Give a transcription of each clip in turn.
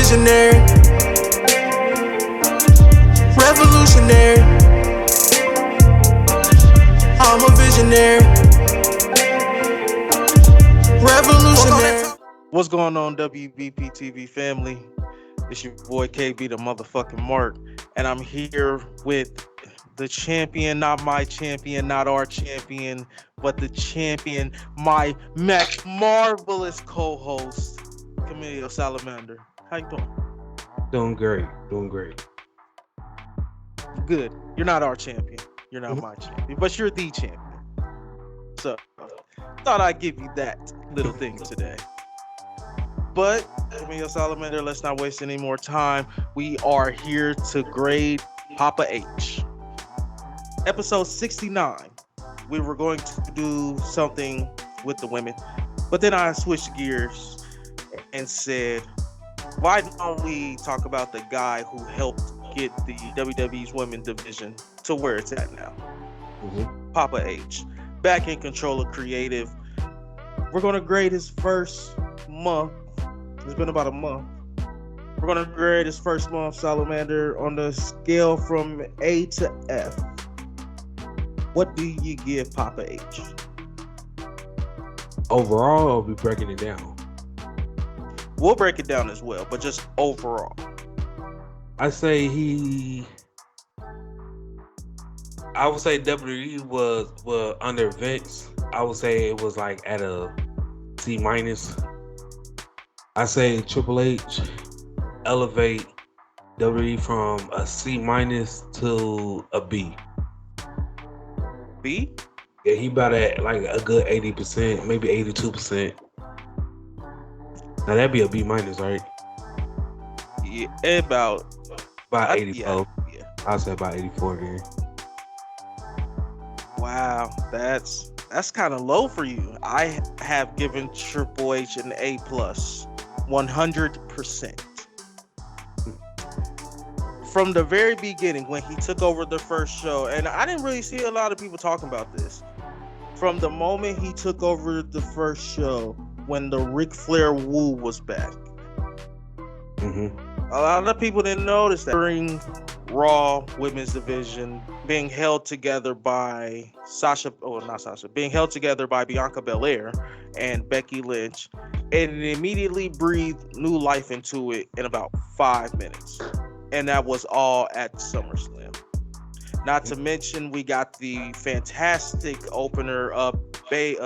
visionary, revolutionary. I'm a visionary, revolutionary. What's going on, WBP TV family? It's your boy KB, the motherfucking Mark, and I'm here with the champion, not my champion, not our champion, but the champion, my marvelous co-host, Camille Salamander. How you doing? Doing great. Good. You're not our champion. You're not my champion, but you're the champion. So, thought I'd give you that little thing today. But, Camille Salamander, let's not waste any more time. We are here to grade Papa H. Episode 69. We were going to do something with the women, but then I switched gears and said, why don't we talk about the guy who helped get the WWE's women's division to where it's at now? Papa H, back in control of creative. We're going to grade his first month. It's been about a month. We're going to grade his first month, Salamander, on the scale from A to F. What do you give Papa H? Overall, I'll be breaking it down. We'll break it down as well, but just overall. I would say WWE was under Vince. I would say it was like at a C minus. I say Triple H elevate WWE from a C minus to a B. B? Yeah, he about at like a good 80%, maybe 82%. Now that'd be a B minus, right? Yeah, about 84. Yeah. I'll say about 84 again. Wow, that's kind of low for you. I have given Triple H an A plus, 100%. From the very beginning, when he took over the first show, and I didn't really see a lot of people talking about this. From the moment he took over the first show, when the Ric Flair Woo was back, a lot of people didn't notice that during Raw Women's Division being held together by being held together by Bianca Belair and Becky Lynch, and it immediately breathed new life into it in about 5 minutes. And that was all at SummerSlam. Not to mention, we got the fantastic opener of Becky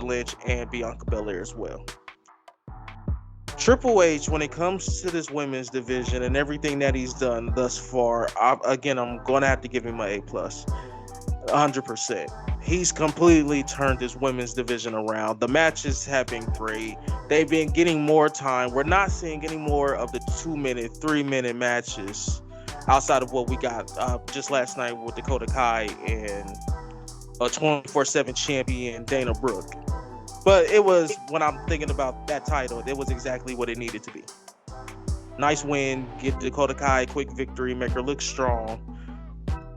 Lynch and Bianca Belair as well. Triple H, when it comes to this women's division and everything that he's done thus far, I'm going to have to give him an A+, 100%. He's completely turned this women's division around. The matches have been great. They've been getting more time. We're not seeing any more of the 2-minute, 3-minute matches outside of what we got just last night with Dakota Kai and a 24/7 champion, Dana Brooke. But it was, when I'm thinking about that title, it was exactly what it needed to be. Nice win, get Dakota Kai a quick victory, make her look strong.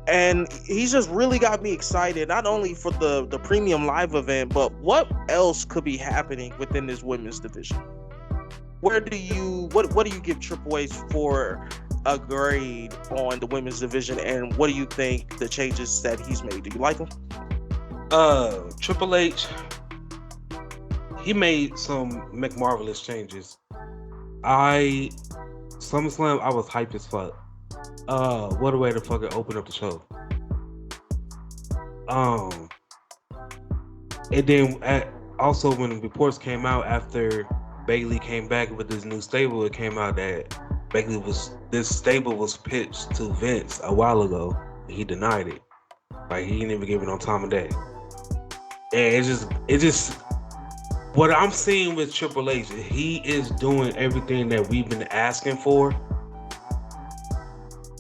And he's just really got me excited, not only for the premium live event, but what else could be happening within this women's division? What do you give Triple H for a grade on the women's division, and what do you think the changes that he's made? Do you like them? Triple H, he made some McMarvelous changes. SummerSlam, I was hyped as fuck. What a way to fucking open up the show. And then also when the reports came out after Bayley came back with this new stable, it came out that this stable was pitched to Vince a while ago. And he denied it. Like, he didn't even give it on time of day. And it just what I'm seeing with Triple H, he is doing everything that we've been asking for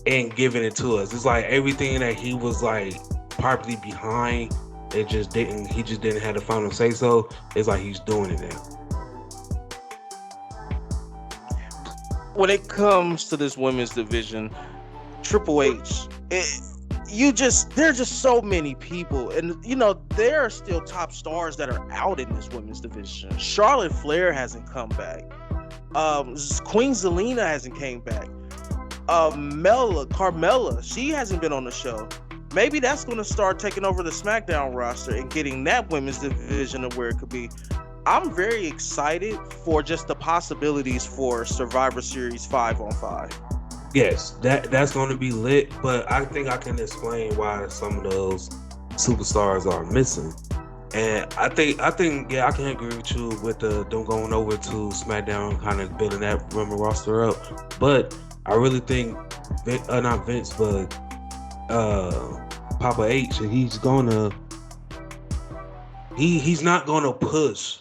and giving it to us. It's like everything that he was like partly behind, he just didn't have the final say so. It's like he's doing it now. When it comes to this women's division, Triple H, there are just so many people, and there are still top stars that are out in this women's division. Charlotte Flair hasn't come back. Queen Zelina hasn't came back. Carmella, she hasn't been on the show. Maybe that's going to start taking over the SmackDown roster and getting that women's division of where it could be. I'm very excited for just the possibilities for Survivor Series 5-on-5. Yes, that's going to be lit, but I think I can explain why some of those superstars are missing. And I think yeah, I can agree with you with them going over to SmackDown, kind of building that women roster up. But I really think not Vince, but Papa H, he's not gonna push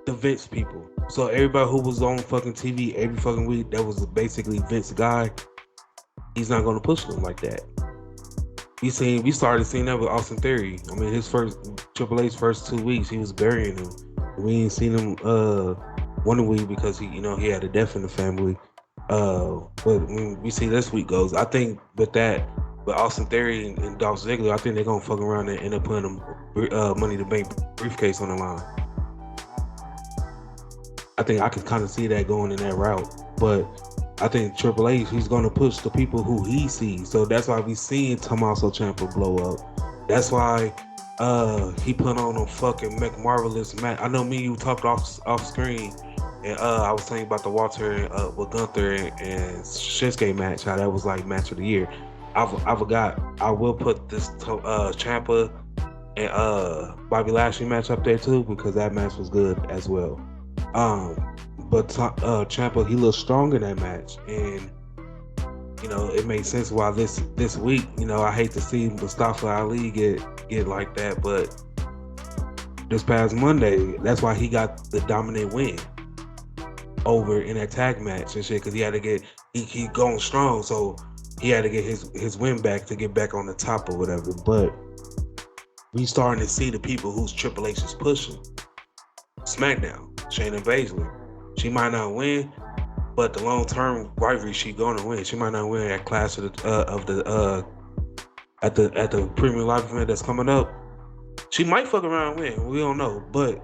the Vince people. So everybody who was on fucking TV every fucking week that was basically Vince guy, he's not gonna push them like that. We started seeing that with Austin Theory. I mean, his Triple H's first 2 weeks, he was burying him. We ain't seen him one week because he had a death in the family. But when we see this week goes, I think with Austin Theory and Dolph Ziggler, I think they're gonna fuck around and end up putting them Money to Bank briefcase on the line. I think I can kind of see that going in that route, but I think Triple H, he's going to push the people who he sees. So that's why we seeing Tommaso Ciampa blow up. That's why he put on a fucking McMarvelous match. I know me and you talked off screen, and I was telling you about the Walter with Gunther and Shinsuke match, how that was like match of the year. I forgot. I will put this Ciampa and Bobby Lashley match up there too, because that match was good as well. But Ciampa, he looked strong in that match, and it made sense why this week. I hate to see Mustafa Ali get like that, but this past Monday, that's why he got the dominant win over in that tag match and shit, because he had to get he going strong, so he had to get his win back to get back on the top or whatever. But we starting to see the people who's Triple H is pushing. SmackDown, Shayna Baszler. She might not win, but the long-term rivalry, she gonna win. She might not win at Clash at the Premium Live event that's coming up. She might fuck around and win. We don't know, but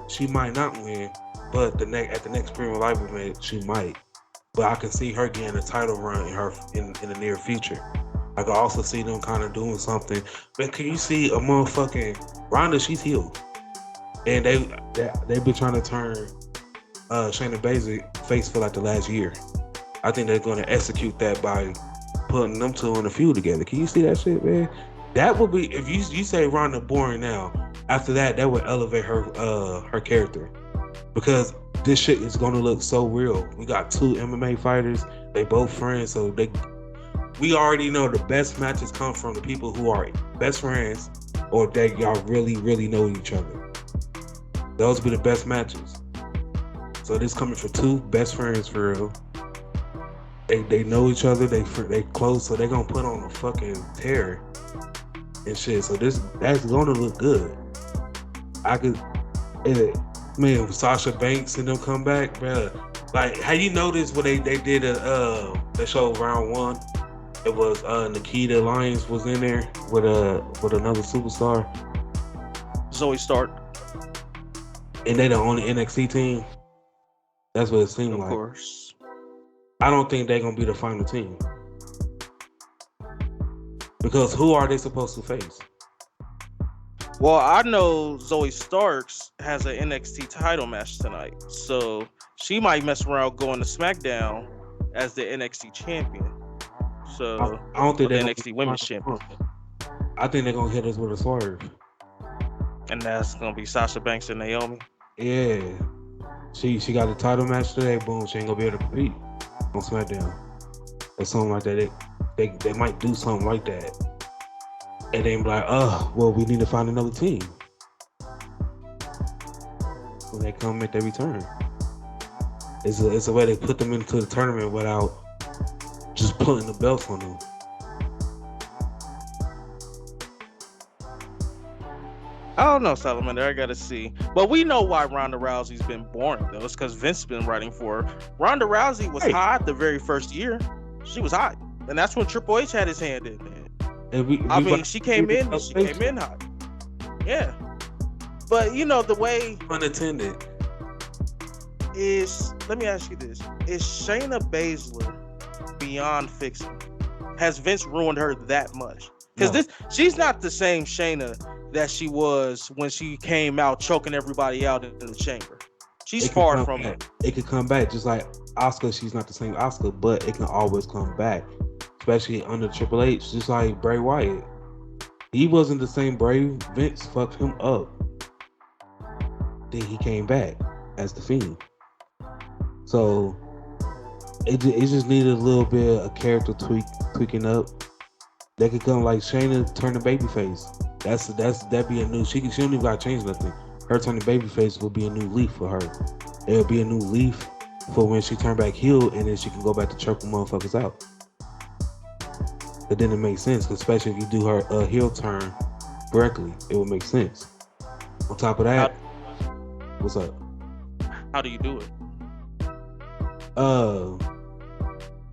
she might not win. But at the next Premium Live event, she might. But I can see her getting a title run in the near future. I can also see them kind of doing something. But can you see a motherfucking Ronda? She's healed, and they've been trying to turn Shayna Baszler face for like the last year. I think they're going to execute that by putting them two in a feud together. Can you see that shit, man? That would be, if you say Ronda boring now, after that would elevate her character, because this shit is going to look so real. We got two MMA fighters, they both friends, so we already know the best matches come from the people who are best friends or that y'all really, really know each other. Those be the best matches. So this coming for two best friends for real. They know each other. They close, so they gonna put on a fucking tear and shit. So that's gonna look good. Man, Sasha Banks and them come back, bruh. Like, how you notice when they did the show round one? It was Nikita Lyons was in there with another superstar, Zoe Stark, and they the only NXT team. That's what it seemed like. Of course. I don't think they're gonna be the final team, because who are they supposed to face? Well, I know Zoe Starks has an NXT title match tonight, so she might mess around going to SmackDown as the NXT champion. So I don't think the they're NXT Women's Champion. I think they're gonna hit us with a swerve, and that's gonna be Sasha Banks and Naomi. Yeah, she got a title match today. Boom, she ain't gonna be able to compete on SmackDown or something like that. They might do something like that, and then be like, well, we need to find another team when they come make their return. It's a way to put them into the tournament without just putting the belts on them. I don't know, Salamander. I gotta see. But we know why Ronda Rousey's been boring, though. It's because Vince's been writing for her. Ronda Rousey was hot the very first year. She was hot, and that's when Triple H had his hand in it. She came in hot. Yeah, but the way unattended. let me ask you this: is Shayna Baszler beyond fixing? Has Vince ruined her that much? Because No, she's not the same Shayna that she was when she came out choking everybody out in the chamber. She's it can far come from her. back. It can come back just like Oscar. She's not the same Oscar, but it can always come back, especially under Triple H. Just like Bray Wyatt, he wasn't the same Bray. Vince fucked him up. Then he came back as the Fiend. So it just needed a little bit of character tweaking up. They could come like Shayna turning babyface. That'd be a new. She don't even gotta change nothing. Her turning babyface will be a new leaf for her. It'll be a new leaf for when she turn back heel, and then she can go back to choking motherfuckers out. But then it makes sense, especially if you do her heel turn correctly, it would make sense. On top of that, what's up? How do you do it?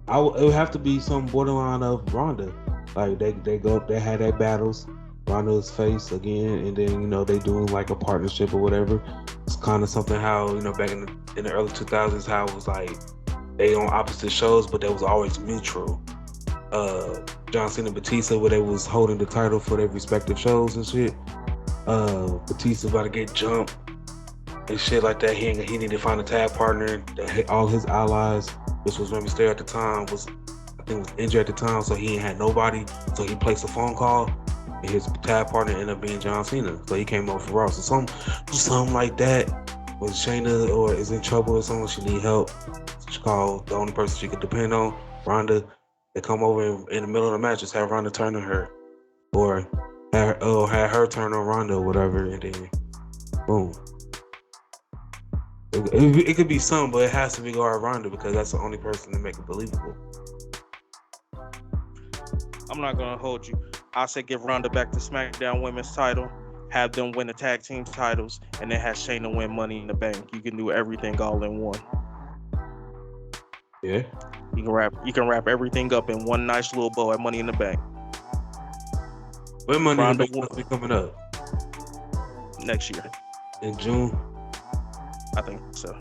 It would have to be some borderline of Ronda. Like they go up, they had their battles. Ronda's face again, and then they doing like a partnership or whatever. It's kind of something how back in the early 2000s, how it was like they on opposite shows, but they was always mutual. John Cena and Batista, where they was holding the title for their respective shows and shit. Batista about to get jumped and shit like that. He needed to find a tag partner. All his allies, which was Rey Mysterio at the time, was injured at the time, so he ain't had nobody. So he placed a phone call, and his tag partner ended up being John Cena. So he came over for Raw. So something like that. When Shayna or is in trouble or something, she need help. She called the only person she could depend on, Ronda. They come over in the middle of the match, just have Ronda turn on her, or have her turn on Ronda or whatever, and then boom. It could be some, but it has to be guard Ronda because that's the only person to make it believable. I'm not gonna hold you. I say give Ronda back the SmackDown Women's title, have them win the tag team titles, and then have Shayna win Money in the Bank. You can do everything all in one. Yeah. You can wrap everything up in one nice little bow at Money in the Bank. When Money in Ronda the Bank will be coming up? Next year. In June? I think so.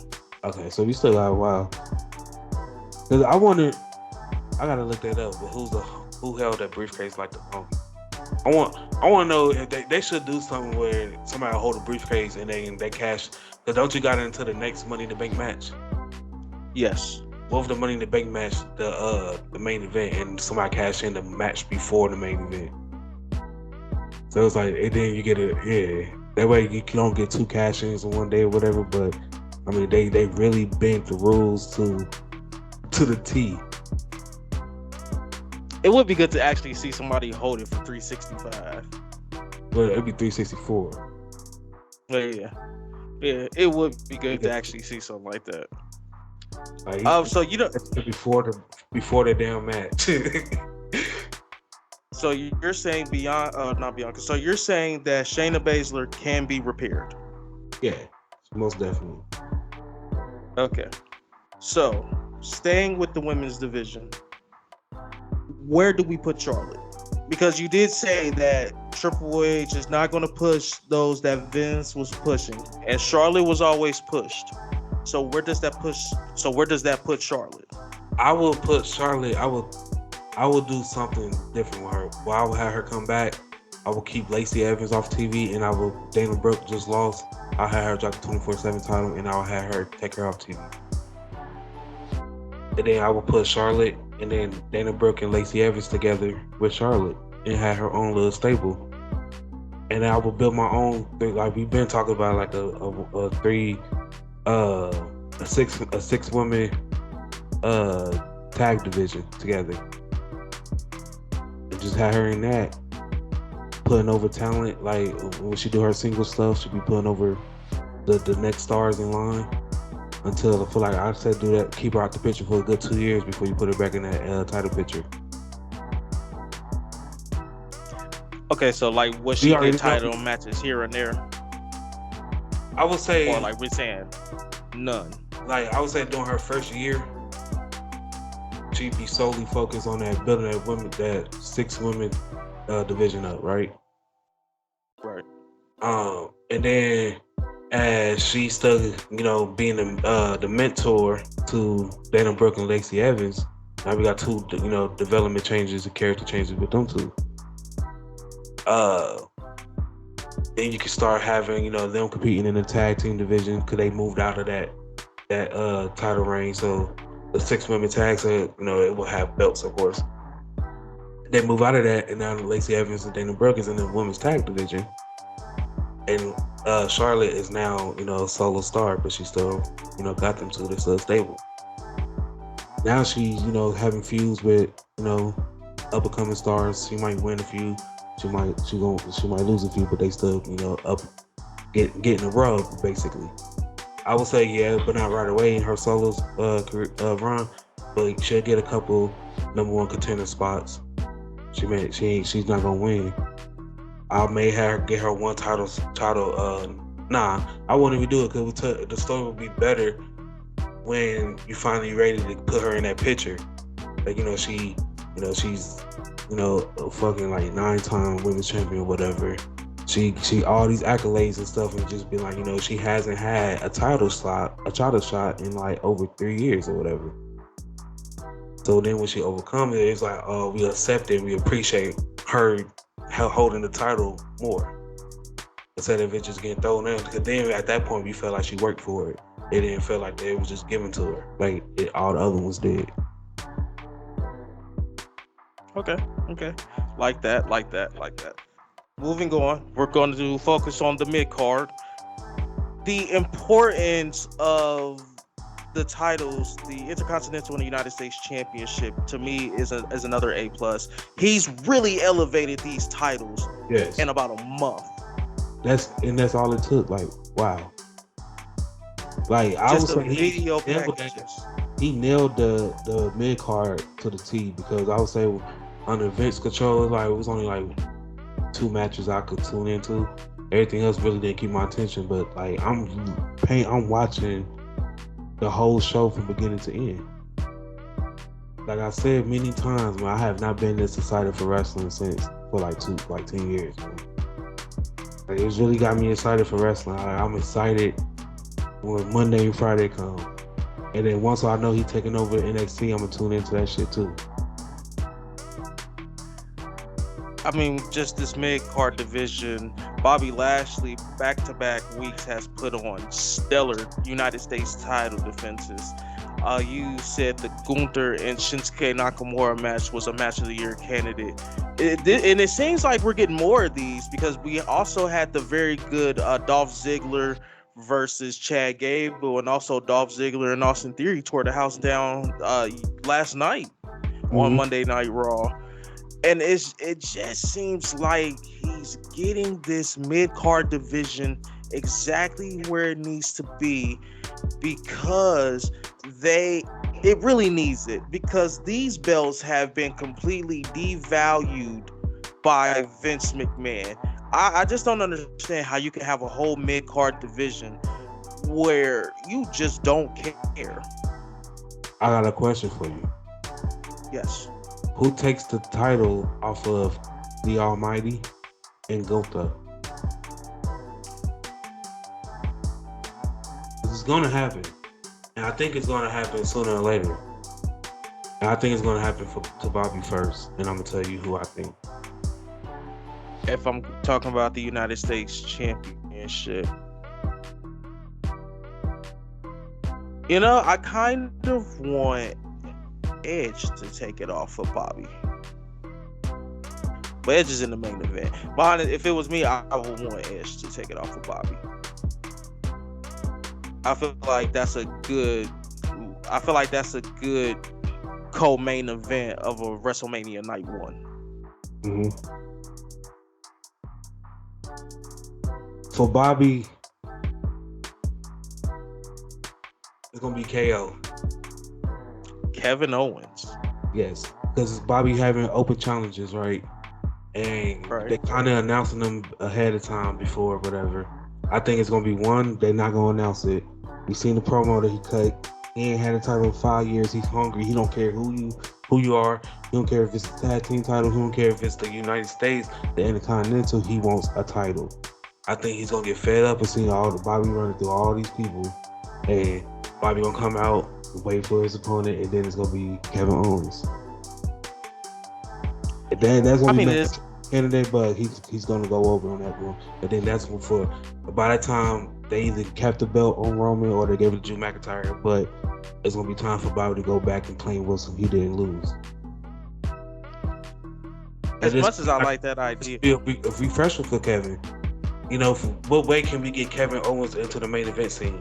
Okay, so we still got a while. Cause I wonder, I gotta look that up. But who held that briefcase like the monkey? I want to know if they should do something where somebody will hold a briefcase and they cash. Cause don't you got into the next Money in the Bank match? Yes. What if the Money in the Bank match, the main event, and somebody cash in the match before the main event? So it's like, and then you get that way you don't get two cash-ins in one day or whatever. But I mean, they really bent the rules to the T. It would be good to actually see somebody hold it for 365. Well, it'd be 364. But yeah, it would be good to actually see something like that. Like, so you know, before the damn match. So you're saying not beyond. So you're saying that Shayna Baszler can be repaired? Yeah, most definitely. Okay. So staying with the women's division, where do we put Charlotte? Because you did say that Triple H is not going to push those that Vince was pushing, and Charlotte was always pushed. So where does that put Charlotte? I will put Charlotte. I will do something different with her. Well, I will have her come back. I will keep Lacey Evans off TV, and Dana Brooke just lost. I'll have her drop the 24/7 title, and I'll have her take her off TV. And then I will put Charlotte and then Dana Brooke and Lacey Evans together with Charlotte and have her own little stable. And then I will build my own thing. Like we've been talking about, like a six woman tag division together. And just have her in that, putting over talent. Like when she do her single stuff, she'll be putting over the next stars in line. Until I feel like I said, do that, keep her out the picture for a good 2 years before you put her back in that title picture. Okay, so like, was she get title matches here and there? I would say, or like we're saying, none. Like I would say, during her first year, she'd be solely focused on that building that 6 women division up, right? Right. And then as she started, being the mentor to Dana Brooke and Lacey Evans. Now we got two, development changes and character changes with them two. Uh, then you can start having, them competing in the tag team division because they moved out of that title reign. So the 6 women tags, it will have belts, of course. They move out of that, and now Lacey Evans and Dana Brooke is in the women's tag division, and Charlotte is now, a solo star, but she still, got them to this stable. Now she's, having feuds with, up and coming stars. She might win a few, she might lose a few, but they still, up getting a rub basically. I would say yeah, but not right away in her solo's career, run, but she'll get a couple number one contender spots. She's not gonna win. I may get her one title. Nah, I won't even do it because the story would be better when you finally ready to put her in that picture. Like she's a fucking like 9-time women's champion or whatever. She all these accolades and stuff, and just be like, she hasn't had a title shot in like over 3 years or whatever. So then when she overcomes it, it's like, oh, we accept it, we appreciate her holding the title more instead of it just getting thrown in. Because then at that point, we felt like she worked for it. It didn't feel like it was just given to her, like all the other ones did. Okay. Like that. Moving on, we're going to focus on the mid card. The importance of the titles, the Intercontinental and the United States Championship, to me is another A+. He's really elevated these titles in about a month. That's all it took. Like, wow. Like, I was saying, he nailed the mid card to the T, because I would say under Vince control, like, it was only like 2 matches I could tune into. Everything else really didn't keep my attention, but like I'm watching the whole show from beginning to end. Like I said many times, man, I have not been this excited for wrestling for 10 years, man. Like, it's really got me excited for wrestling. I'm excited when Monday and Friday come. And then once I know he's taking over NXT, I'm gonna tune into that shit too. I mean, just this mid-card division, Bobby Lashley, back-to-back weeks, has put on stellar United States title defenses. You said the Gunther and Shinsuke Nakamura match was a match of the year candidate. And it seems like we're getting more of these, because we also had the very good Dolph Ziggler versus Chad Gable, and also Dolph Ziggler and Austin Theory tore the house down last night on Monday Night Raw. And it just seems like he's getting this mid-card division exactly where it needs to be, because it really needs it, because these belts have been completely devalued by Vince McMahon. I just don't understand how you can have a whole mid-card division where you just don't care. I got a question for you. Yes. Who takes the title off of the Almighty and Gunther? It's gonna happen, and I think it's gonna happen sooner or later. And I think it's gonna happen to Bobby first, and I'm gonna tell you who I think. If I'm talking about the United States Championship, I kind of want Edge to take it off of Bobby, but Edge is in the main event. But if it was me, I would want Edge to take it off of Bobby. I feel like that's a good co-main event of a WrestleMania Night 1. For Bobby, it's gonna be KO. Kevin Owens. Yes, because Bobby having open challenges, right? And they kind of announcing them ahead of time before whatever. I think it's gonna be one. They're not gonna announce it. We seen the promo that he cut. He ain't had a title in 5 years. He's hungry. He don't care who you are. He don't care if it's the tag team title. He don't care if it's the United States, the Intercontinental. He wants a title. I think he's gonna get fed up and seeing all the Bobby running through all these people, and Bobby gonna come out, wait for his opponent, and then it's gonna be Kevin Owens. And that's I gonna be mean, next candidate, but he's gonna go over on that one. And then that's for by that time they either kept the belt on Roman or they gave it to Drew McIntyre. But it's gonna be time for Bobby to go back and claim Wilson. He didn't lose. as much as I like that idea, It'll be a refresher for Kevin. You know, what way can we get Kevin Owens into the main event scene?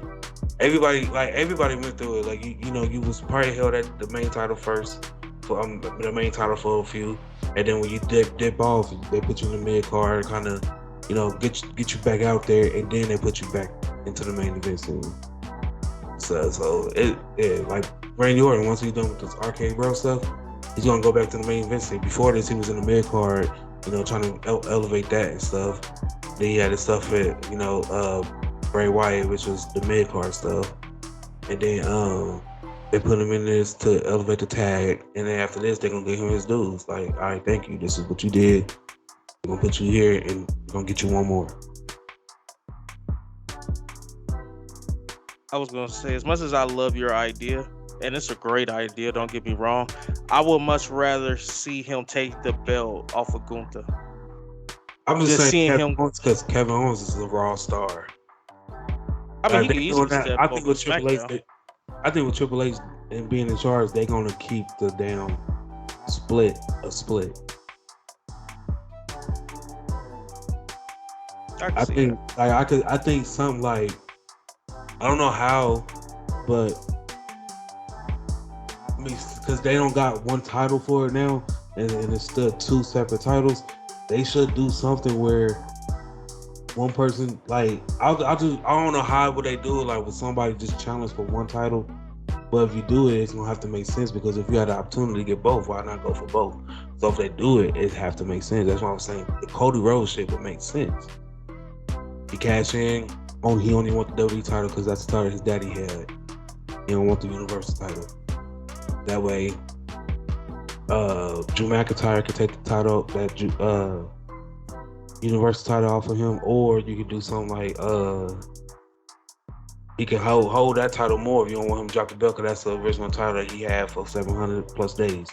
Everybody went through it. Like you know, you was probably held at the main title first for the main title for a few, and then when you dip off, they put you in the mid card, kind of, you know, get you back out there, and then they put you back into the main event scene. So like Randy Orton, once he's done with this Arcade Bro stuff, he's gonna go back to the main event scene. Before this, he was in the mid card, you know, trying to elevate that and stuff. Then he had his stuff at, you know, Bray Wyatt, which was the mid card stuff, and then they put him in this to elevate the tag, and then after this, they're gonna give him his dues. Like, all right, thank you. This is what you did. We're gonna put you here, and we're gonna get you one more. I was gonna say, as much as I love your idea, and it's a great idea, don't get me wrong, I would much rather see him take the belt off of Gunther. I'm just saying seeing Kevin him Owens, because Kevin Owens is a Raw star. I mean, Like, he can they easily doing that. step I over think with Triple H, SmackDown. I think with Triple H and being in charge, they're gonna keep the damn split a split. I think like I think something like, I don't know how, but I mean, because they don't got one title for it now, and it's still two separate titles. They should do something where one person, like, I don't know how would they do it, like with somebody just challenge for one title. But if you do it, it's gonna have to make sense, because if you had the opportunity to get both, why not go for both? So if they do it, it have to make sense. That's why I'm saying the Cody Rhodes shit would make sense. He cash in. He only want the WWE title because that's the title his daddy had. He don't want the Universal title. That way, Drew McIntyre could take the title, that Universal title off of him, or you could do something like he can hold that title more if you don't want him to drop the belt, because that's the original title that he had for 700 plus days.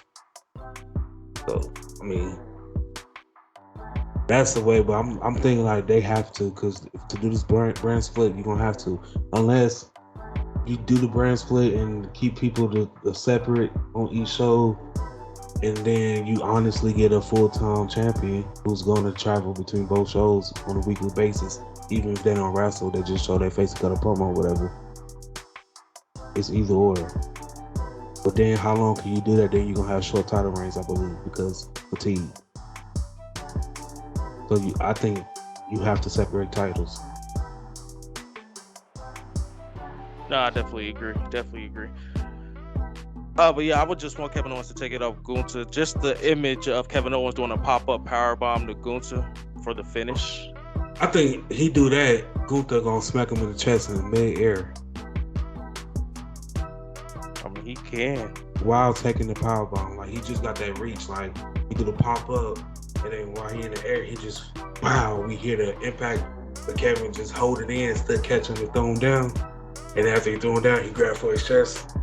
So I mean, that's the way. But I'm thinking like they have to, because to do this brand split, you're gonna have to, unless you do the brand split and keep people to separate on each show, and then you honestly get a full-time champion who's going to travel between both shows on a weekly basis. Even if they don't wrestle, they just show their face and cut a promo or whatever. It's either or. But then how long can you do that? Then you're going to have short title reigns, I believe, because fatigue. So I think you have to separate titles. No, I definitely agree. But yeah, I would just want Kevin Owens to take it off Gunther. Just the image of Kevin Owens doing a pop-up powerbomb to Gunther for the finish. I think he do that, Gunther gonna smack him in the chest in mid-air I mean, he can. while taking the powerbomb. Like, he just got that reach. Like, he do the pop-up, and then while he in the air, he just, wow, we hear the impact. But Kevin just hold it in, still catch him and throw him down. And after he threw him down, he grabbed for his chest.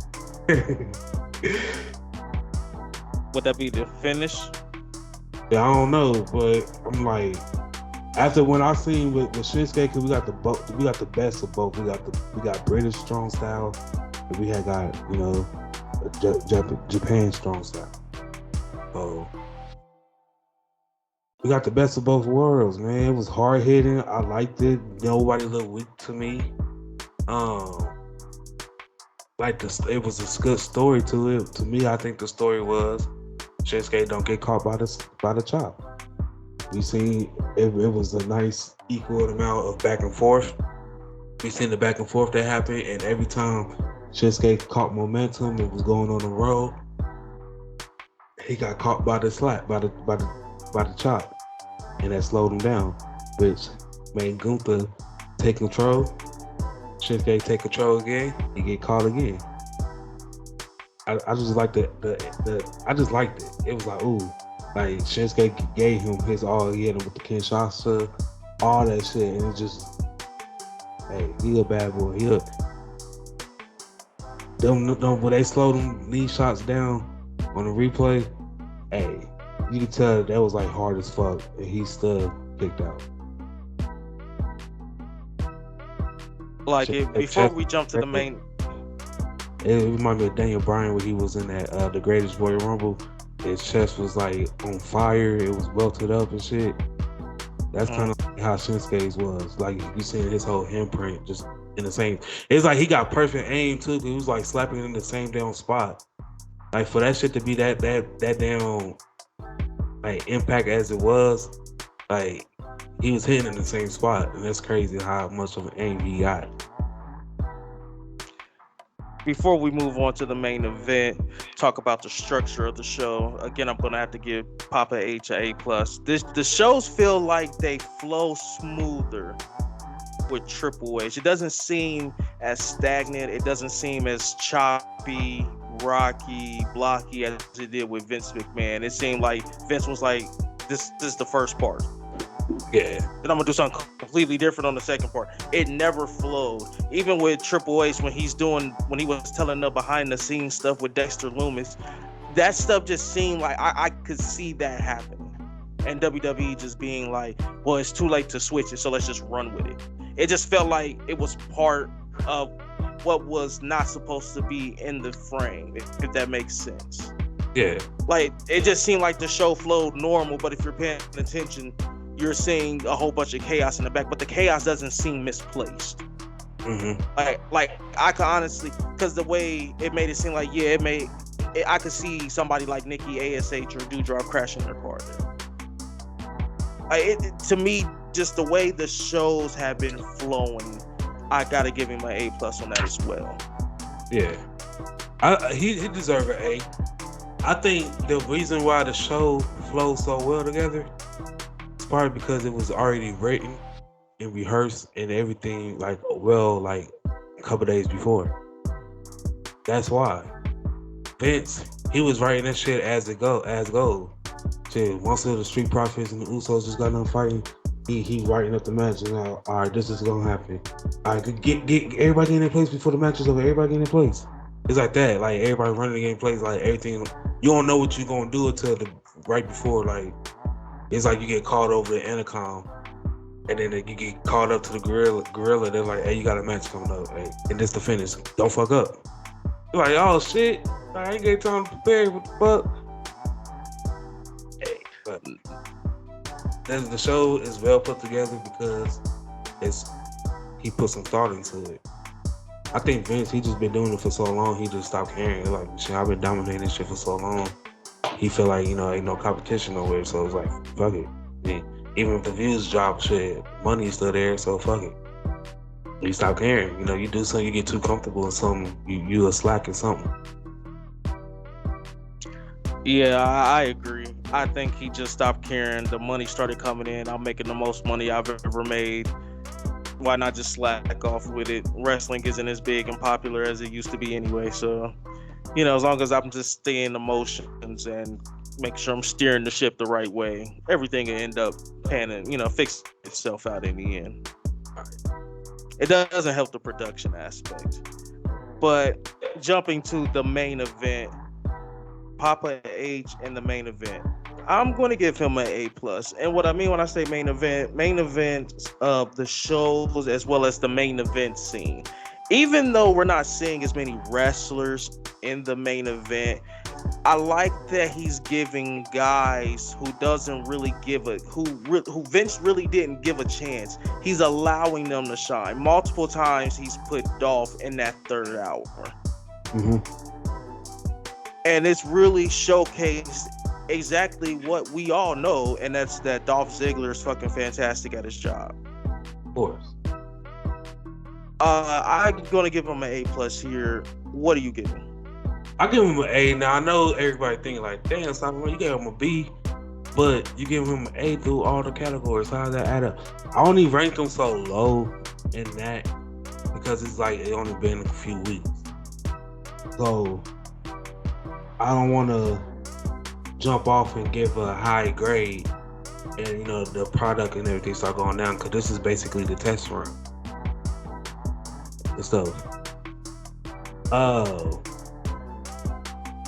Would that be the finish? Yeah, I don't know, but I'm like, after when I seen with Shinsuke, because we got the best of both. We got British strong style, and we had got, you know, Japan strong style. So we got the best of both worlds, man. It was hard hitting. I liked it. Nobody looked weak to me. Like it was a good story to it. To me, I think the story was Shinsuke don't get caught by the chop. We seen it was a nice equal amount of back and forth. We seen the back and forth that happened, and every time Shinsuke caught momentum, it was going on the road. He got caught by the slap, by the chop, and that slowed him down, which made Gunther take control. Shinsuke take control again, he get caught again. I just like I just liked it. It was like, ooh, like Shinsuke gave him his all. He hit him with the Kinshasa, all that shit, and it's just, hey, he a bad boy. When they slow them knee shots down on the replay, hey, you can tell that was like hard as fuck, and he still kicked out. Like before we jump to the main, it reminded me of Daniel Bryan when he was in that the Greatest Royal Rumble. His chest was like on fire. It was welted up and shit. That's kind of how Shinsuke's was. Like you seeing his whole handprint just in the same. It's like he got perfect aim too. Cause he was like slapping in the same damn spot. Like for that shit to be that damn like impact as it was, like he was hitting in the same spot, and that's crazy how much of an aim he got. Before we move on to the main event, talk about the structure of the show. Again, I'm gonna have to give Papa H a A+. The shows feel like they flow smoother with Triple H. It doesn't seem as stagnant. It doesn't seem as choppy, rocky, blocky as it did with Vince McMahon. It seemed like Vince was like, this is the first part. Yeah. Then I'm gonna do something completely different on the second part. It never flowed. Even with Triple H when he was telling the behind the scenes stuff with Dexter Lumis, that stuff just seemed like I could see that happening. And WWE just being like, well, it's too late to switch it, so let's just run with it. It just felt like it was part of what was not supposed to be in the frame, if that makes sense. Yeah. Like it just seemed like the show flowed normal, but if you're paying attention, you're seeing a whole bunch of chaos in the back, but the chaos doesn't seem misplaced. Mm-hmm. Like I could honestly, because the way it made it seem like, I could see somebody like Nikki ASH or Doudrop crashing their car there. To me, just the way the shows have been flowing, I gotta give him an A+ on that as well. Yeah, he deserves an A. I think the reason why the show flows so well together is probably because it was already written and rehearsed and everything like a couple days before. That's why Vince, he was writing that shit as goes. Shit, once the Street Profits and the Usos just got done fighting, he writing up the match and all right, this is gonna happen. All right, get everybody in their place before the match is over. Everybody in their place. It's like that. Like everybody running in place. Like everything. You don't know what you're gonna do until right before. Like it's like you get called over the intercom, and then you get called up to the gorilla. They're like, hey, you got a match coming up. Hey, and this the finish. Don't fuck up. You're like, oh shit. I ain't get time to prepare. What the fuck? Hey, but the show is well put together because he put some thought into it. I think Vince, he just been doing it for so long, he just stopped caring. Like, shit, I've been dominating this shit for so long. He feel like, ain't no competition nowhere, so it's like, fuck it. I mean, even if the views drop, shit, money's still there, so fuck it. You stop caring. You do something, you get too comfortable in something, you a slack in something. Yeah, I agree. I think he just stopped caring. The money started coming in. I'm making the most money I've ever made. Why not just slack off with it? Wrestling isn't as big and popular as it used to be anyway. So, as long as I'm just staying the motions and make sure I'm steering the ship the right way, everything will end up fix itself out in the end. It doesn't help the production aspect. But jumping to the main event, Papa H in the main event, I'm going to give him an A+. And what I mean when I say main event of the shows as well as the main event scene. Even though we're not seeing as many wrestlers in the main event, I like that he's giving guys who Vince really didn't give a chance. He's allowing them to shine. Multiple times he's put Dolph in that third hour. Mm-hmm. And it's really showcased exactly what we all know, and that's that Dolph Ziggler is fucking fantastic at his job. Of course. I'm gonna give him an A+ here. What do you give him? I give him an A. Now I know everybody thinking like, damn, Simon, you gave him a B, but you give him an A through all the categories. How does that add up? I only rank him so low in that because it's like it only been a few weeks. So I don't want to jump off and give a high grade and the product and everything start going down, because this is basically the test run and stuff.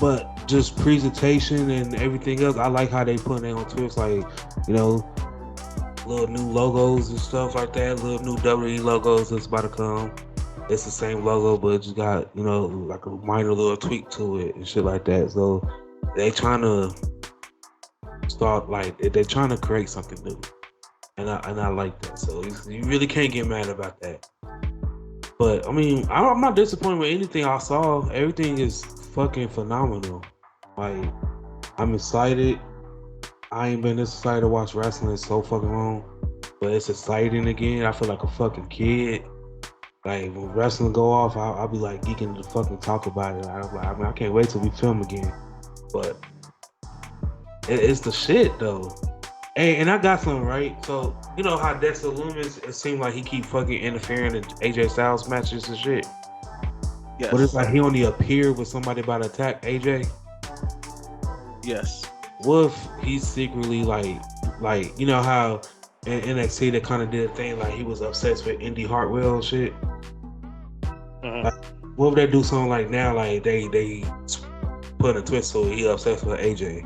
But just presentation and everything else, I like how they put it on Twitch, like little new logos and stuff like that, little new WWE logos that's about to come. It's the same logo, but it just got like a minor little tweak to it and shit like that. So they trying to start, like, they're trying to create something new, and I like that. So you really can't get mad about that. But I mean, I'm not disappointed with anything I saw. Everything is fucking phenomenal. Like, I'm excited. I ain't been this excited to watch wrestling in so fucking long, but it's exciting again. I feel like a fucking kid. Like, when wrestling go off, I'll be like geeking to fucking talk about it. I can't wait till we film again. But it's the shit though. Hey, and I got something, right? So you know how Dexter Lumis, it seemed like he keep fucking interfering in AJ Styles matches and shit. Yes. But it's like he only appeared with somebody about to attack AJ. Yes. What if he's secretly like how in NXT they kind of did a thing like he was obsessed with Indy Hartwell and shit. Mhm. Like, what if they do something like now, like they put a twist so he obsessed with AJ,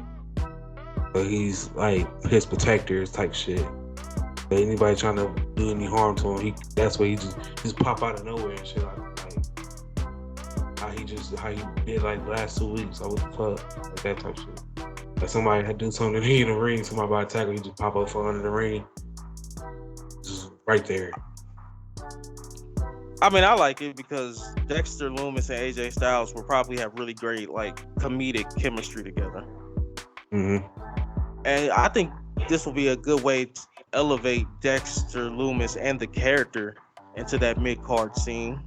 but he's like his protectors type shit. But anybody trying to do any harm to him, that's where he just pop out of nowhere and shit like how he did like the last 2 weeks. What the fuck, like that type shit. Like somebody had to do something in the ring, somebody about to tackle, he just pop up from under the ring, just right there. I mean, I like it because Dexter Lumis and AJ Styles will probably have really great like comedic chemistry together. Mm-hmm. And I think this will be a good way to elevate Dexter Lumis and the character into that mid-card scene.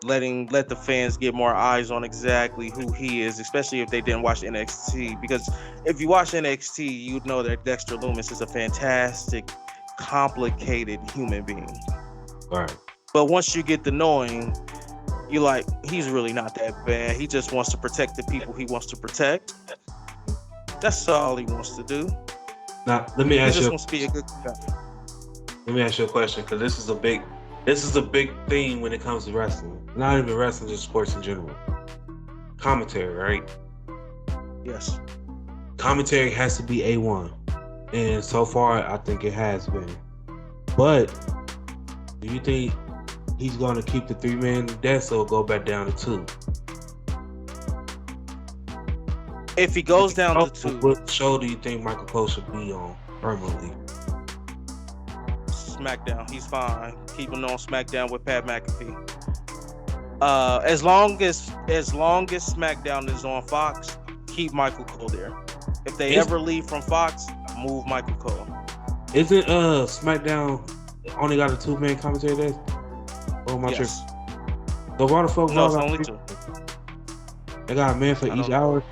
Let the fans get more eyes on exactly who he is, especially if they didn't watch NXT. Because if you watch NXT, you'd know that Dexter Lumis is a fantastic, complicated human being. Right. But once you get to know him, you're like, he's really not that bad. He just wants to protect the people he wants to protect. That's all he wants to do. Now, let me He ask just you. wants to be a good guy. Let me ask you a question, because this is a big theme when it comes to wrestling. Not even wrestling, just sports in general. Commentary, right? Yes. Commentary has to be A1, and so far I think it has been. But do you think he's going to keep the 3-man death or go back down to 2? If he goes down to 2, what show do you think Michael Cole should be on permanently? SmackDown. He's fine. Keep him on SmackDown with Pat McAfee. As long as SmackDown is on Fox, keep Michael Cole there. If they ever leave from Fox, move Michael Cole. Isn't SmackDown only got a 2-man commentary desk? Oh my Yes. trip. The water folks. No, it's only 2. They got a man for each hour.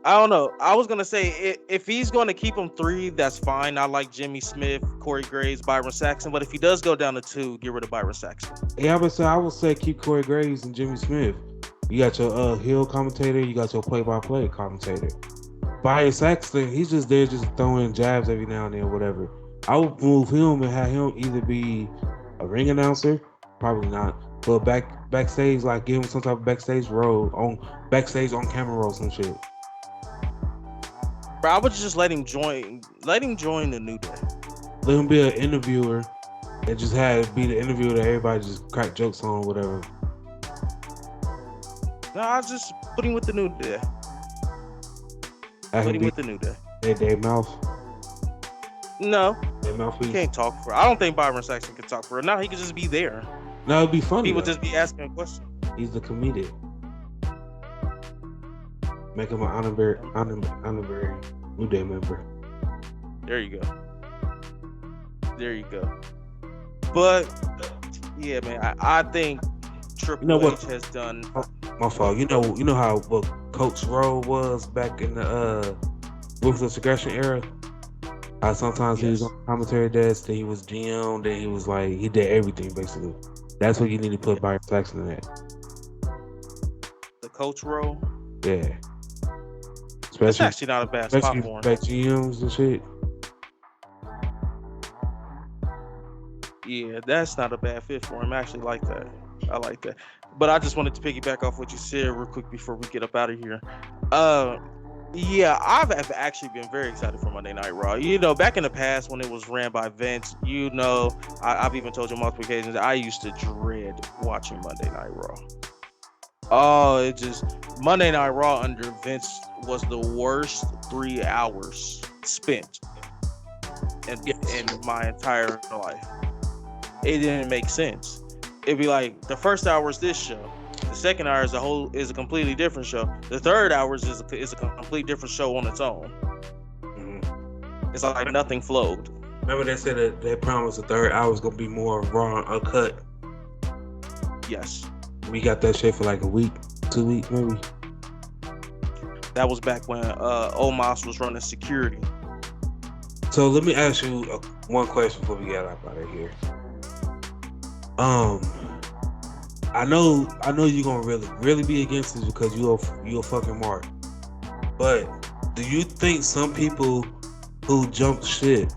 I don't know. I was gonna say if he's gonna keep him 3, that's fine. I like Jimmy Smith, Corey Graves, Byron Saxton. But if he does go down to 2, get rid of Byron Saxton. Yeah, I would say keep Corey Graves and Jimmy Smith. You got your heel commentator. You got your play-by-play commentator. Byron Saxton, he's just there, just throwing jabs every now and then, whatever. I would move him and have him either be a ring announcer, probably not, but backstage, like give him some type of backstage role on camera role, some shit. Bro, I would just let him join the New Day. Let him be an interviewer and just be the interviewer that everybody just crack jokes on, whatever. No, I just put him with the New Day. Put him with the New Day. Dave Mouth. No, Dave Mouth. he can't talk for. I don't think Byron Saxton can talk for. No, he could just be there. No, it'd be funny. He would just be asking a question. He's the comedic. Make him an honorary New Day member. There you go. But yeah, man, I think Triple H has done. My fault. You know how what Coach Rowe was back in the Ruthless Aggression era. How sometimes he was on the commentary desk, then he was GM, then he was like he did everything basically. That's what you need to put Byron Saxton in at. The coach role. Yeah. It's actually not a bad spot for him. Back GMs and shit. Yeah, that's not a bad fit for him. I actually like that. I like that. But I just wanted to piggyback off what you said real quick before we get up out of here. Yeah, I've actually been very excited for Monday Night Raw. You know, back in the past when it was ran by Vince, you know, I've even told you on multiple occasions that I used to dread watching Monday Night Raw. Oh, it just Monday Night Raw under Vince was the worst 3 hours spent in my entire life. It didn't make sense. It'd be like the first hour is this show, the second hour is a completely different show, the third hour is a complete different show on its own. Mm-hmm. It's like nothing flowed. Remember they said that they promised the third hour was gonna be more raw and uncut. Yes. We got that shit for like a week, 2 weeks maybe. That was back when Omos was running security. So let me ask you one question before we get out of here. I know you're gonna really be against this because you're a fucking mark. But do you think some people who jumped shit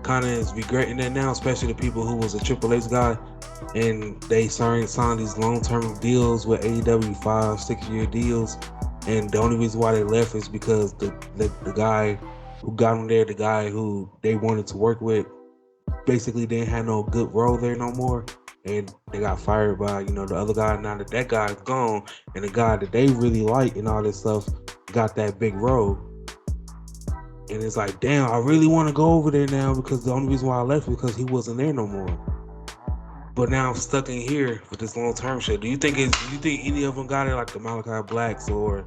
kind of is regretting that now, especially the people who was a Triple H guy and they signed these long-term deals with AEW 5-6 year deals, and the only reason why they left is because the guy who got them there, the guy who they wanted to work with, basically didn't have no good role there no more, and they got fired by, you know, the other guy. Now that guy's gone, and the guy that they really like and all this stuff got that big role, and it's like, damn, I really want to go over there now because the only reason why I left was because he wasn't there no more. But now I'm stuck in here with this long-term shit. Do you think any of them got it, like the Malachi Blacks or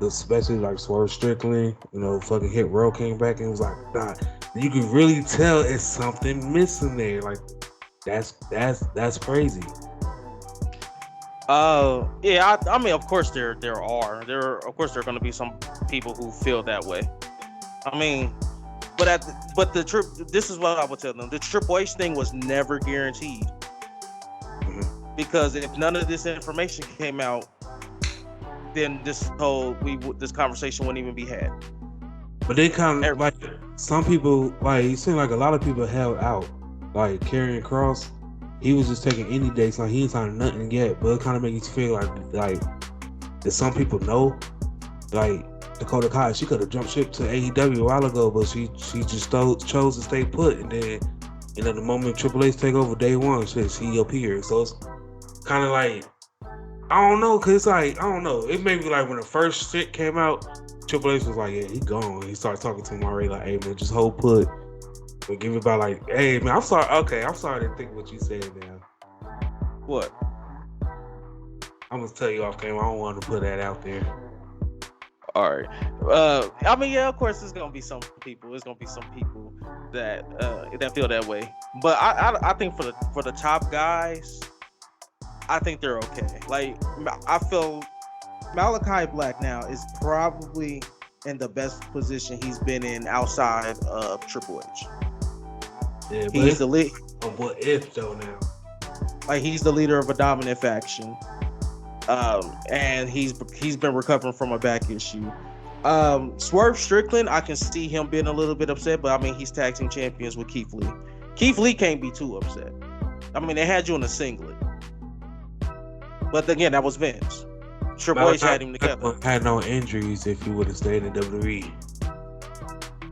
especially like Swerve Strickland, you know, fucking Hit Row came back and was like, nah, you can really tell it's something missing there. Like that's crazy. Yeah, I mean, of course there are going to be some people who feel that way. I mean, this is what I would tell them: the Triple H thing was never guaranteed, because if none of this information came out, then this conversation wouldn't even be had. But they kind of like some people, like it seemed like a lot of people held out. Like Karrion Kross, he was just taking any dates, like he ain't signed nothing yet. But it kind of makes you feel like that some people know, like Dakota Kai, she could have jumped ship to AEW a while ago, but she just chose to stay put. And then, you know, the moment Triple H take over day one, she appeared. So it's kind of like, I don't know, cause it's like, I don't know. It may be like when the first shit came out, Triple H was like, yeah, he gone. He started talking to him already, like, hey man, just hold put. But give it about like, hey man, I'm sorry to think what you said now. What? I'm gonna tell you off camera. I don't want to put that out there. All right. I mean, yeah, of course, there's gonna be some people. There's gonna be some people that feel that way. But I think for the top guys, I think they're okay. Like, I feel Malachi Black now is probably in the best position he's been in outside of Triple H. Yeah, he's the lead. What if though now? Like, he's the leader of a dominant faction, and he's been recovering from a back issue. Swerve Strickland, I can see him being a little bit upset, but I mean, he's tag team champions with Keith Lee. Keith Lee can't be too upset. I mean, they had you in a singlet, but again, that was Vince. Triple H had him together. Had no injuries if he would have stayed in WWE.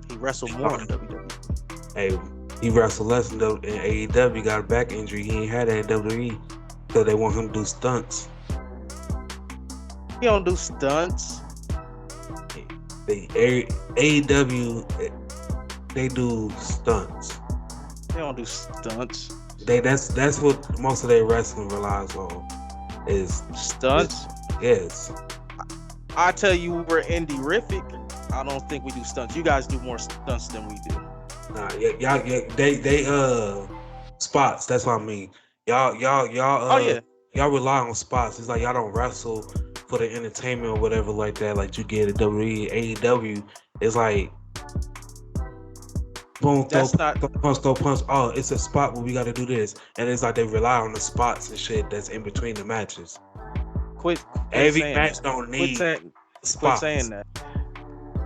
He wrestled more in WWE. Hey, he wrestled less in AEW. Got a back injury. He ain't had that in WWE, so they want him to do stunts. He don't do stunts. AEW, they do stunts. They don't do stunts. That's what most of their wrestling relies on, is stunts. Yes. I tell you, we're indie-rific. I don't think we do stunts. You guys do more stunts than we do. Nah, yeah, they spots. That's what I mean. Y'all y'all rely on spots. It's like y'all don't wrestle for the entertainment or whatever like that, like you get at WWE, AEW. It's like boom, throw punch. Oh, it's a spot where we got to do this, and it's like they rely on the spots and shit that's in between the matches. Quit Every match that. Don't need spots. Quit saying that.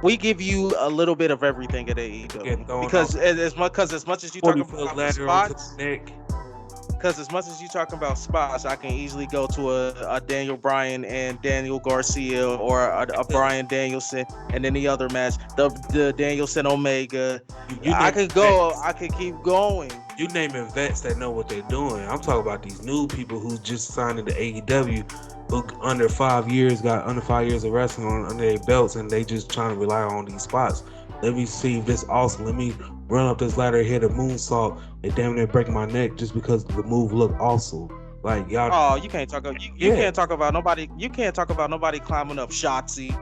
We give you a little bit of everything at AEW Get thrown because off as much as you talk 40-foot about the ladder onto spots, the neck. because as much as you talking about spots, I can easily go to a Daniel Bryan and Daniel Garcia or a Bryan Danielson and any other match, the Danielson Omega. You I name could go. I could keep going. You naming vets that know what they're doing. I'm talking about these new people who just signed into AEW, who under 5 years got under 5 years of wrestling under their belts, and they just trying to rely on these spots. Let me see this awesome. Let me run up this ladder, hit a moonsault, and damn near break my neck just because the move looked awesome. Like y'all. Oh, you can't talk. You can't talk about nobody. You can't talk about nobody climbing up Shotzi.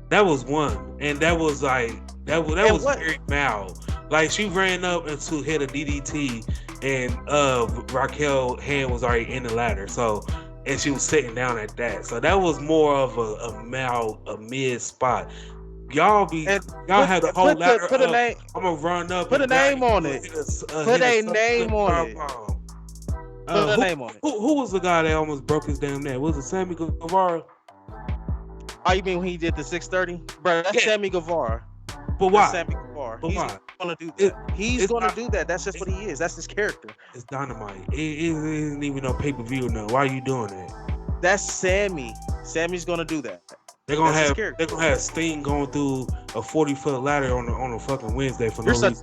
That was one, and that was like that was very mild. Like she ran up and to hit a DDT, and Raquel hand was already in the ladder. So, and she was sitting down at that. So that was more of a mid spot. Y'all had the whole ladder put a up. name. I'm gonna run up. Put a name on it. Put a name on it. Put a name on it. Who was the guy that almost broke his damn neck? Was it Sammy Guevara? Oh, you mean when he did the 630? Bro, that's Sammy Guevara. But why? Sammy Guevara. But He's why? gonna do that. He's gonna do that. That's just what he is. That's his character. It's Dynamite. It isn't even no pay-per-view or nothing. Why are you doing that? That's Sammy. Sammy's gonna do that. They're gonna have Sting going through a 40-foot ladder on a fucking Wednesday for no reason.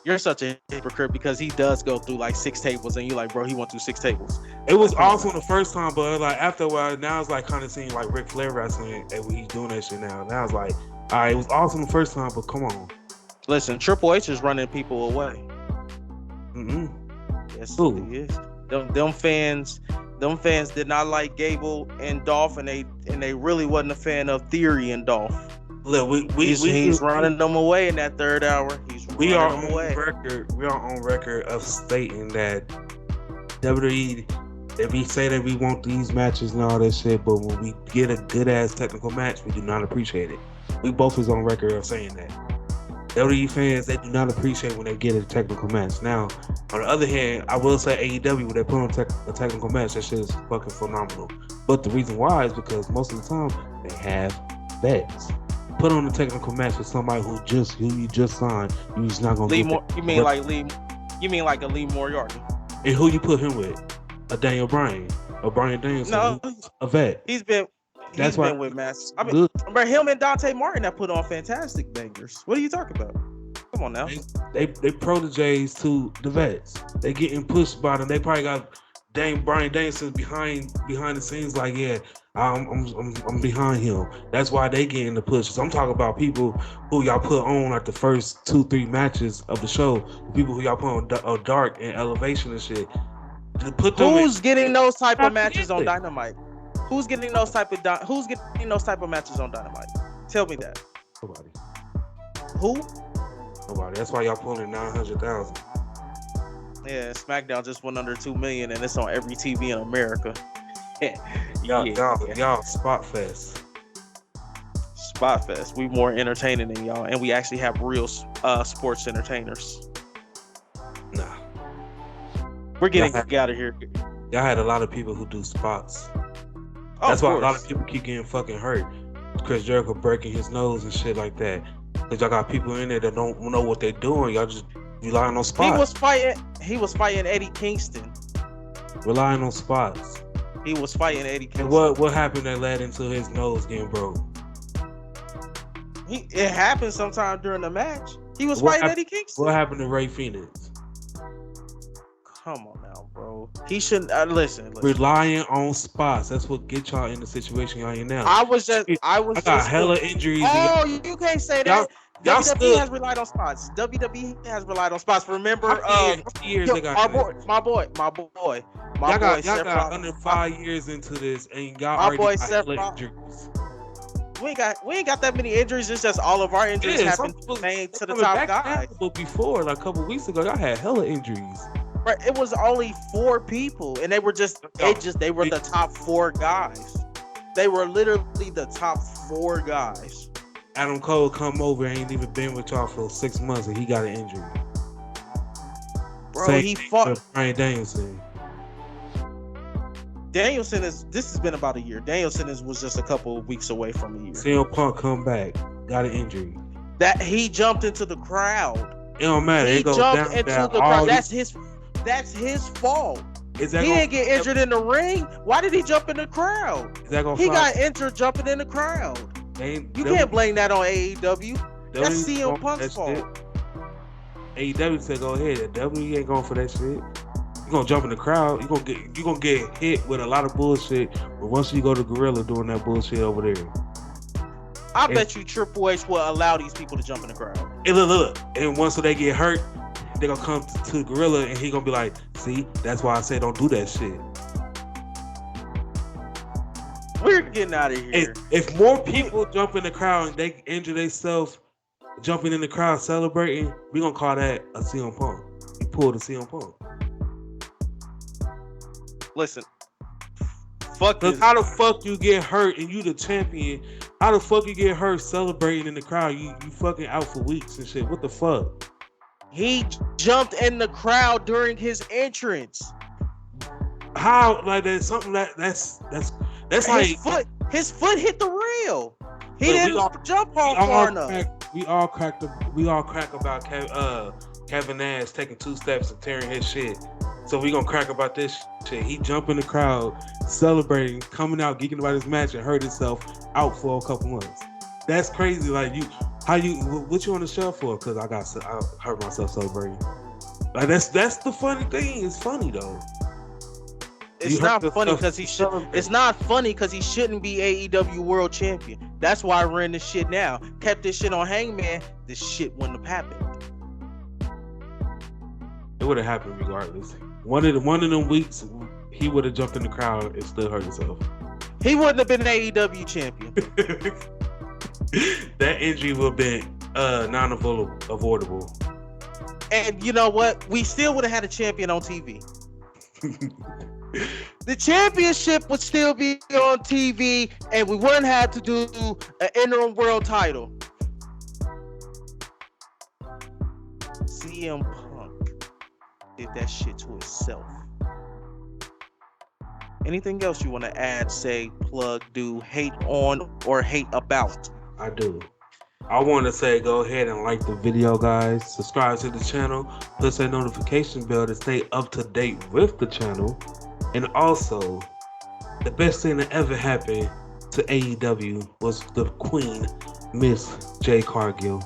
You're such a hypocrite because he does go through like 6 tables, and you're like, bro, he went through 6 tables. It was awesome the first time, but like after a while, now it's like kind of seeing like Ric Flair wrestling, and when he's doing that shit now. Now it's like, all right, it was awesome the first time, but come on. Listen, Triple H is running people away. Yes, he is. Them fans did not like Gable and Dolph, and they really wasn't a fan of Theory and Dolph. Look, he's running them away in that third hour. We are on record of stating that WWE, if we say that we want these matches and all that shit, but when we get a good ass technical match, we do not appreciate it. We both is on record of saying that. WWE fans, they do not appreciate when they get a technical match. Now, on the other hand, I will say AEW, when they put on a technical match, that shit is fucking phenomenal. But the reason why is because most of the time they have vets. Put on a technical match with somebody who you just signed, you're just not gonna You mean like a Lee Moriarty? And who you put him with? A Daniel Bryan, a Bryan Danielson, no, a vet. He's been with Mass. I mean, but him and Dante Martin have put on fantastic bangers. What are you talking about? Come on now. They proteges to the vets. They getting pushed by them. They probably got Bryan Danielson behind the scenes. Like, yeah, I'm behind him. That's why they getting the pushes. I'm talking about people who y'all put on like the first 2-3 matches of the show. People who y'all put on Dark and Elevation and shit. Who's getting those type of matches on Dynamite? Who's getting those type of matches on Dynamite? Tell me that. Nobody. Who? Nobody. That's why y'all pulling 900,000. Yeah, SmackDown just went under 2 million, and it's on every TV in America. Y'all Spot Fest. Spot Fest. We more entertaining than y'all, and we actually have real sports entertainers. Nah. We're getting out of here. Y'all had a lot of people who do spots. That's why a lot of people keep getting fucking hurt. Chris Jericho breaking his nose and shit like that. Cause y'all got people in there that don't know what they're doing. Y'all just relying on spots. He was fighting Eddie Kingston. Relying on spots. He was fighting Eddie Kingston. And what happened that led into his nose getting broke? It happened sometime during the match. He was fighting Eddie Kingston. What happened to Ray Phoenix? Come on now, bro. He shouldn't listen. Relying on spots. That's what get y'all in the situation y'all in now. I got hella injuries. Oh, you can't say that. WWE has relied on spots. WWE has relied on spots. Remember, years they got my boy. Y'all got under 5 years into this, and y'all already got hella injuries. We ain't got that many injuries. It's just all of our injuries have been made to the top guys. But before, like a couple weeks ago, y'all had hella injuries. Right, it was only 4 people, and they were the top 4 guys. They were literally the top 4 guys. Adam Cole come over, ain't even been with y'all for 6 months, and he got an injury. Bro, he fought Bryan Danielson. This has been about a year. Danielson was just a couple of weeks away from a year. CM Punk come back. got an injury. That he jumped into the crowd. It don't matter. He It goes jumped down, into down, the crowd. That's his fault. Is He that didn't get injured in the ring. Why did he jump in the crowd? Is that gonna He fly? got injured jumping in the crowd. You can't blame that on AEW. That's CM Punk's fault. AEW said go ahead. WWE ain't going for that shit. You gonna jump in the crowd. You gonna get hit with a lot of bullshit. But once you go to Gorilla doing that bullshit over there, I bet you Triple H will allow these people to jump in the crowd. And look. And once they get hurt, they gonna come to Gorilla and he gonna be like, see, that's why I say don't do that shit. We're getting out of here. If more people jump in the crowd and they injure themselves jumping in the crowd celebrating, we gonna call that a CM Punk. He pulled a CM Punk. Listen, fuck this. How the fuck you get hurt and you the champion? How the fuck you get hurt celebrating in the crowd? You fucking out for weeks and shit. What the fuck? He jumped in the crowd during his entrance. How? Like that's something that's like his foot hit the rail. He didn't jump off far enough. We all crack about Kevin Nash taking 2 steps and tearing his shit. So we gonna crack about this shit. He jumped in the crowd, celebrating, coming out, geeking about his match, and hurt himself out for a couple months. That's crazy. Like what you on the show for? Because I hurt myself celebrating. Like that's the funny thing. It's funny though. It's not funny because he should. It's not funny because he shouldn't be AEW World Champion. That's why I ran this shit now. Kept this shit on Hangman. This shit wouldn't have happened. It would have happened regardless. One of them weeks, he would have jumped in the crowd and still hurt himself. He wouldn't have been AEW champion. That injury would have been non-avoidable. And you know what? We still would have had a champion on TV. The championship would still be on TV, and we wouldn't have to do an interim world title. CM Punk did that shit to himself. Anything else you want to add, say, plug, do, hate on, or hate about? I do. I want to say go ahead and like the video, guys. Subscribe to the channel. Push that notification bell to stay up to date with the channel. And also, the best thing that ever happened to AEW was the Queen, Miss Jade Cargill.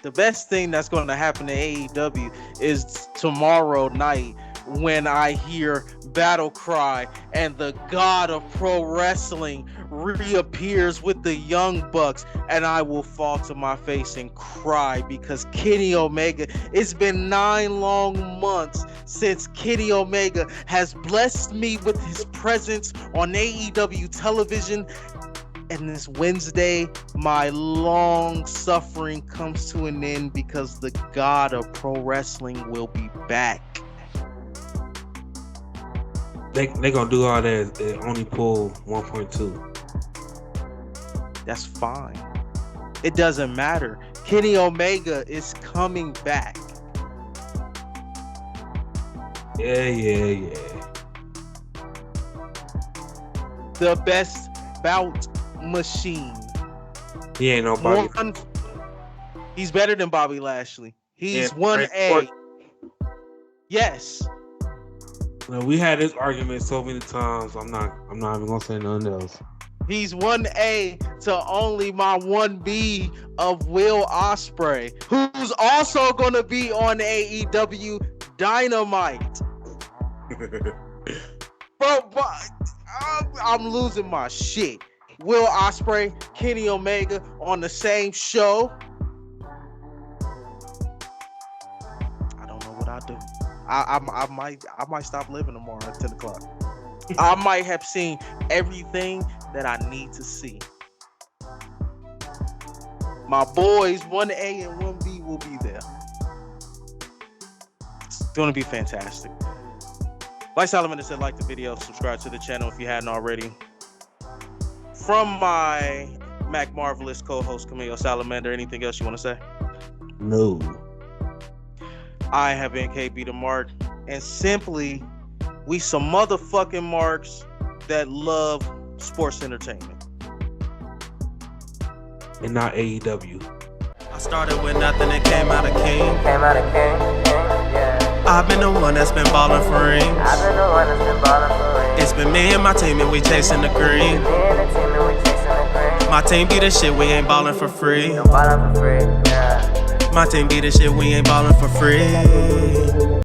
The best thing that's going to happen to AEW is tomorrow night when I hear Battle Cry and the God of Pro Wrestling reappears with the Young Bucks, and I will fall to my face and cry because Kenny Omega, it's been 9 long months since Kenny Omega has blessed me with his presence on AEW television. And this Wednesday, my long suffering comes to an end because the God of Pro Wrestling will be back. They gonna do all that and only pull 1.2. That's fine. It doesn't matter. Kenny Omega is coming back. Yeah. The best bout machine. He ain't nobody. He's better than Bobby Lashley. He's Yeah, 1A. Yes. No, we had this argument so many times. I'm not even gonna say nothing else. He's 1A to only my 1B of Will Ospreay, who's also gonna be on AEW Dynamite. Bro, I'm losing my shit. Will Ospreay, Kenny Omega on the same show. I don't know what I do. I might stop living tomorrow at 10 o'clock. I might have seen everything that I need to see. My boys, 1A and 1B will be there. It's going to be fantastic. Like Solomon said, like the video, subscribe to the channel if you hadn't already. From my Mac Marvelous co-host Camille Salamander, anything else you want to say? No. I have been KB the Mark, and simply, we some motherfucking marks that love sports entertainment. and not AEW. I started with nothing and came out a king. Yeah. I've been the one that's been ballin' for rings. I've been the one that's been ballin' for rings. It's been me and my team and we chasing the green. Me and the team and we chasing the green. My team be the shit, we ain't ballin' for free. I'm ballin' for free, yeah. My team be the shit, we ain't ballin' for free.